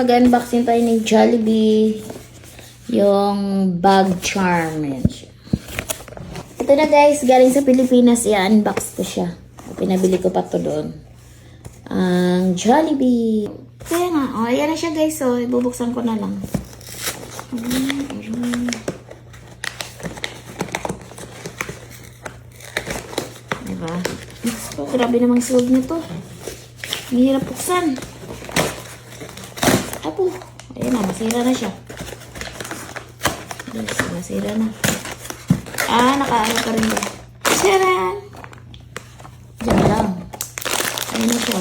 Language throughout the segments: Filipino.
Mag-unboxing tayo ng Jollibee. Yung bag charm. Yan siya. Ito na guys, galing sa Pilipinas. I-unbox ko siya. Pinabili ko pa to doon. Ang Jollibee. Kaya nga, oh, ayan na siya guys. So, ibubuksan ko na lang. Diba? So, grabe namang suwag na to. Mahirap buksan. Apo. Ayan na, masira na siya. Yes, masira na. Nakaano pa rin ba? Charan! Diyan lang. Ayan na siya.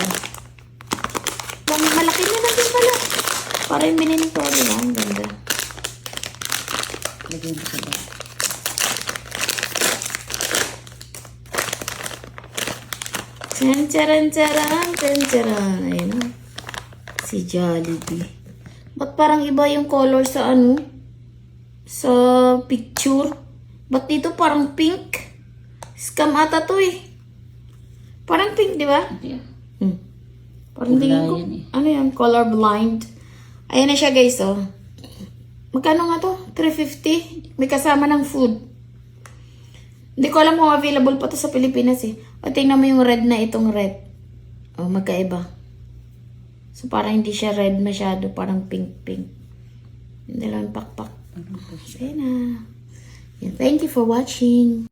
Malaki na lang din pala. Para yung binili ko. Diba? Ang ganda. Lagyan ko ba? Charan, charan, charan, charan. Ayan na. Si Jollibee. Ba't parang iba yung color sa ano? Sa picture? Ba't dito parang pink? Scam ata to eh. Parang pink, di ba? Yeah. Parang tingin ko. Ano yan? Color blind. Ayan na siya guys, oh. Magkano nga to? 350? May kasama ng food. Hindi ko alam kung available pa to sa Pilipinas eh. O tingnan mo yung red na itong red. O, magkaiba. So, parang hindi siya red masyado. Parang pink-pink. Yung dalawang pakpak. Ayan na. Thank you for watching.